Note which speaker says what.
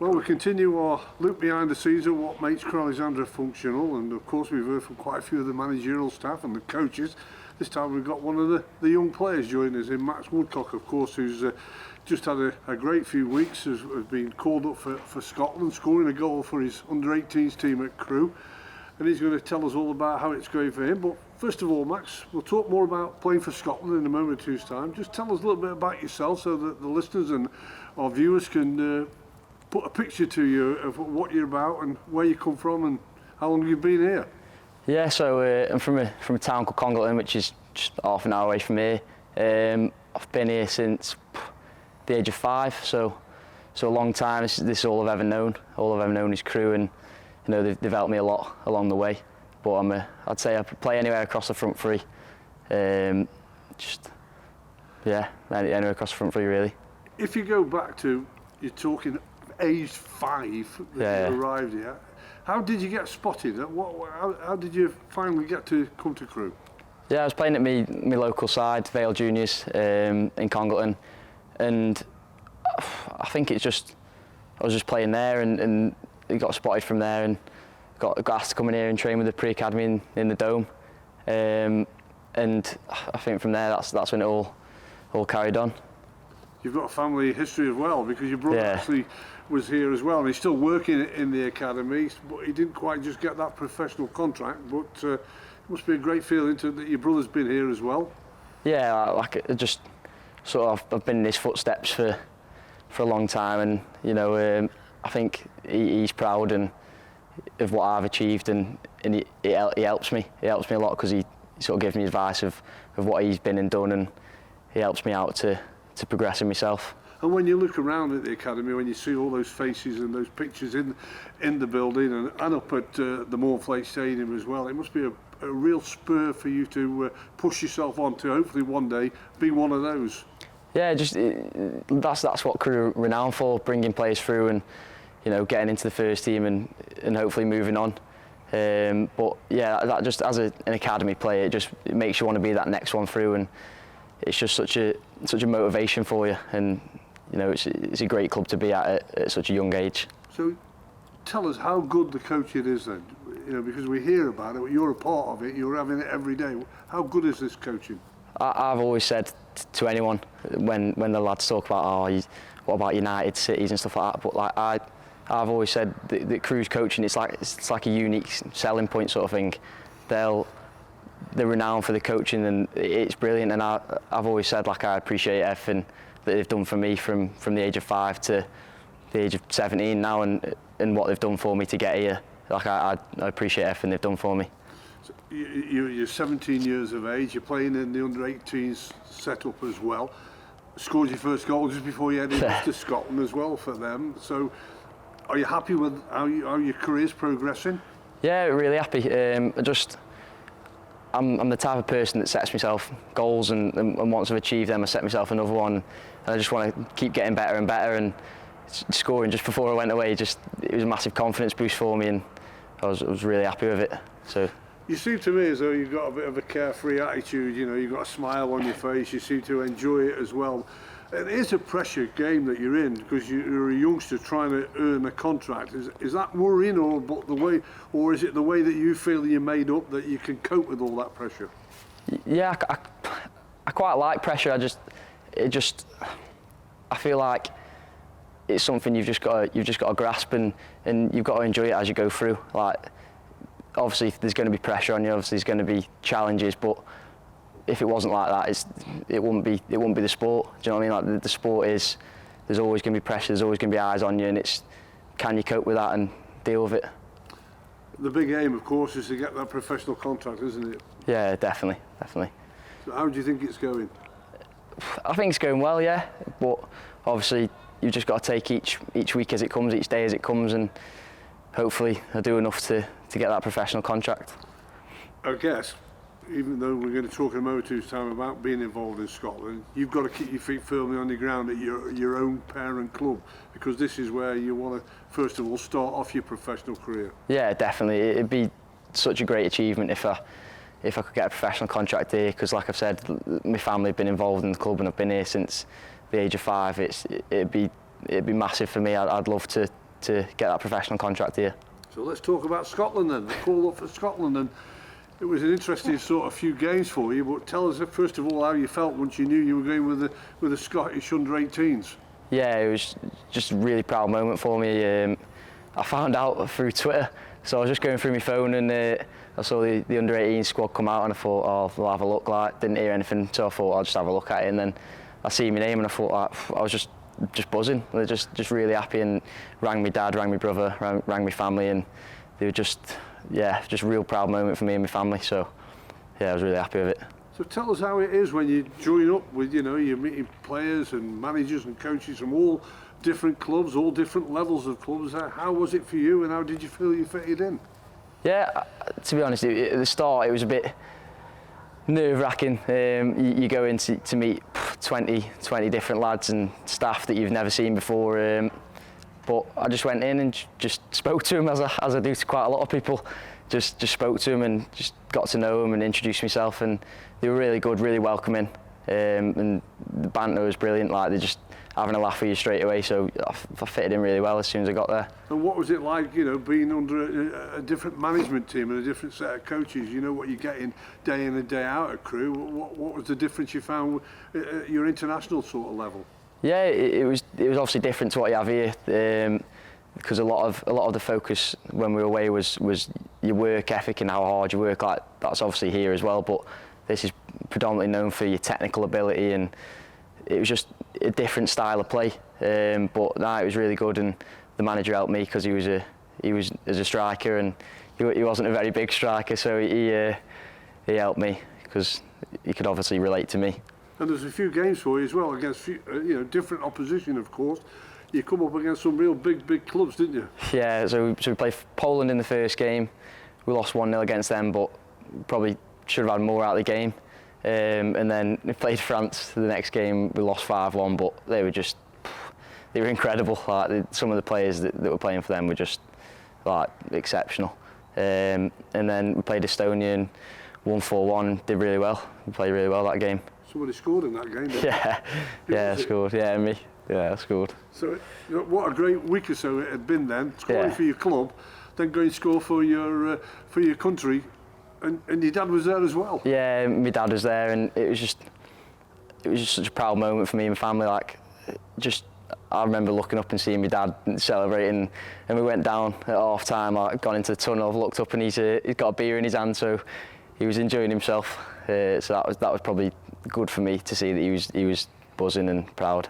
Speaker 1: Well, we continue our look behind the scenes of what makes Alexandra functional, and of course we've heard from quite a few of the managerial staff and the coaches. This time we've got one of the young players joining us in Max Woodcock, of course, who's just had a great few weeks, has been called up for Scotland, scoring a goal for his under-18s team at Crewe, and he's going to tell us all about how it's going for him. But first of all, Max, we'll talk more about playing for Scotland in a moment or two's time. Just tell us a little bit about yourself so that the listeners and our viewers can put a picture to you of what you're about and where you come from and how long you've been here.
Speaker 2: Yeah, so I'm from a town called Congleton, which is just half an hour away from here. I've been here since the age of 5, so a long time. This is all I've ever known. All I've ever known is Crewe, and you know they've helped me a lot along the way. But I'd say I play anywhere across the front three. Anywhere across the front three really.
Speaker 1: If you go back to, you're talking aged 5 that you arrived here. How did you get spotted? How did you finally get to come to Crewe?
Speaker 2: Yeah, I was playing at my local side, Vale Juniors, in Congleton, and I think I was just playing there, and got spotted from there, and got asked to come in here and train with the pre-academy in the Dome, and I think from there that's when it all carried on. You've
Speaker 1: got a family history as well, because your brother actually was here as well, and he's still working in the academy, but he didn't quite just get that professional contract. But it must be a great feeling that your brother's been here as well. Yeah,
Speaker 2: I just sort of I've been in his footsteps for a long time, and you know I think he's proud of what I've achieved, and he helps me. He helps me a lot because he sort of gives me advice of what he's been and done, and he helps me out to progress in myself.
Speaker 1: And when you look around at the academy, when you see all those faces and those pictures in the building and up at the Mornflake Stadium as well, it must be a real spur for you to push yourself on to hopefully one day be one of those.
Speaker 2: Yeah, that's what Crewe are renowned for, bringing players through and you know getting into the first team and hopefully moving on. But yeah, that just as an academy player, it makes you want to be that next one through, and it's just such a motivation for you, and you know it's a great club to be at such a young age.
Speaker 1: So tell us how good the coaching is then, you know, because we hear about it, you're a part of it, you're having it every day. How good is this coaching?
Speaker 2: I've always said to anyone when the lads talk about what about United, Cities and stuff like that, but like I've always said that Crewe's coaching, it's like a unique selling point sort of thing. They're renowned for the coaching, and it's brilliant, and I've always said like I appreciate everything that they've done for me from the age of 5 to the age of 17 now, and what they've done for me to get here. Like I appreciate everything they've done for me.
Speaker 1: So you're 17 years of age, you're playing in the under-18s setup as well, scored your first goal just before you headed off to Scotland as well for them. So are you happy with how your career's progressing?
Speaker 2: Yeah, really happy. I'm the type of person that sets myself goals, and once I've achieved them, I set myself another one, and I just want to keep getting better and better. And scoring just before I went away, it was a massive confidence boost for me, and I was really happy with it. So
Speaker 1: you seem to me as though you've got a bit of a carefree attitude. You know, you've got a smile on your face. You seem to enjoy it as well. It is a pressure game that you're in, because you're a youngster trying to earn a contract. Is that worrying, or is it the way that you feel you're made up that you can cope with all that pressure?
Speaker 2: Yeah, I quite like pressure. I feel like it's something you've just got to grasp, and you've got to enjoy it as you go through. Like, obviously there's going to be pressure on you. Obviously there's going to be challenges, but if it wasn't like that, it wouldn't be the sport. Do you know what I mean? Like the sport is, there's always going to be pressure, there's always going to be eyes on you, and it's can you cope with that and deal with it.
Speaker 1: The big aim, of course, is to get that professional contract, isn't it?
Speaker 2: Yeah, definitely.
Speaker 1: So how do you think it's going?
Speaker 2: I think it's going well, yeah. But obviously you've just got to take each week as it comes, each day as it comes, and hopefully I do enough to get that professional contract.
Speaker 1: I guess, even though we're going to talk in a moment or two's time about being involved in Scotland, you've got to keep your feet firmly on the ground at your own parent club, because this is where you want to, first of all, start off your professional career.
Speaker 2: Yeah, definitely. It'd be such a great achievement if I could get a professional contract here, because like I've said, my family have been involved in the club and I've been here since the age of 5. It'd be massive for me. I'd love to to get that professional contract here.
Speaker 1: So let's talk about Scotland then, the call-up for Scotland. And it was an interesting sort of few games for you, but tell us first of all how you felt once you knew you were going with the Scottish under-18s.
Speaker 2: Yeah, it was just a really proud moment for me. I found out through Twitter, so I was just going through my phone and I saw the under-18 squad come out and I thought, oh, I'll have a look. Like, didn't hear anything, so I thought I'll just have a look at it. And then I see my name and I thought, like, I was just buzzing. I was just really happy, and rang my dad, rang my brother, rang my family, and they were just a real proud moment for me and my family. So yeah, I was really happy with it.
Speaker 1: So tell us how it is when you join up with, you're meeting players and managers and coaches from all different clubs, all different levels of clubs. How was it for you, and how did you feel you fitted in?
Speaker 2: Yeah, to be honest, at the start it was a bit nerve-wracking. You go in to meet 20 different lads and staff that you've never seen before. But I just went in and just spoke to them as I do to quite a lot of people. Just spoke to them and just got to know them and introduced myself, and they were really good, really welcoming. And the banter was brilliant. Like, they're just having a laugh with you straight away. So I fitted in really well as soon as I got there.
Speaker 1: And what was it like, being under a different management team and a different set of coaches? You know what you're getting day in and day out at Crewe. What was the difference you found at your international sort of level? Yeah,
Speaker 2: it was obviously different to what you have here, because a lot of the focus when we were away was your work ethic and how hard you work. Like, that's obviously here as well, but this is predominantly known for your technical ability, and it was just a different style of play. But no, it was really good, and the manager helped me because he was as a striker, and he wasn't a very big striker, so he helped me because he could obviously relate to me.
Speaker 1: And there's a few games for you as well against different opposition, of course. You come up against some real big clubs, didn't you?
Speaker 2: Yeah, so we played Poland in the first game. We lost 1-0 against them, but probably should have had more out of the game. And then we played France the next game. We lost 5-1, but they were incredible. Like, some of the players that were playing for them were just like exceptional. And then we played Estonia and won 4-1. Did really well. We played really well that game.
Speaker 1: Somebody scored in that game, didn't
Speaker 2: Yeah, scored. Yeah, me. Yeah, I scored.
Speaker 1: So what a great week or so it had been then, scoring
Speaker 2: Yeah.
Speaker 1: for your club, then going to score for your country, and your dad was there as well.
Speaker 2: Yeah, my dad was there, and it was just such a proud moment for me and my family. Like, I remember looking up and seeing my dad celebrating, and we went down at half time. Like, gone into the tunnel, I've looked up and he's got a beer in his hand, so he was enjoying himself. So that was probably good for me to see that he was buzzing and proud.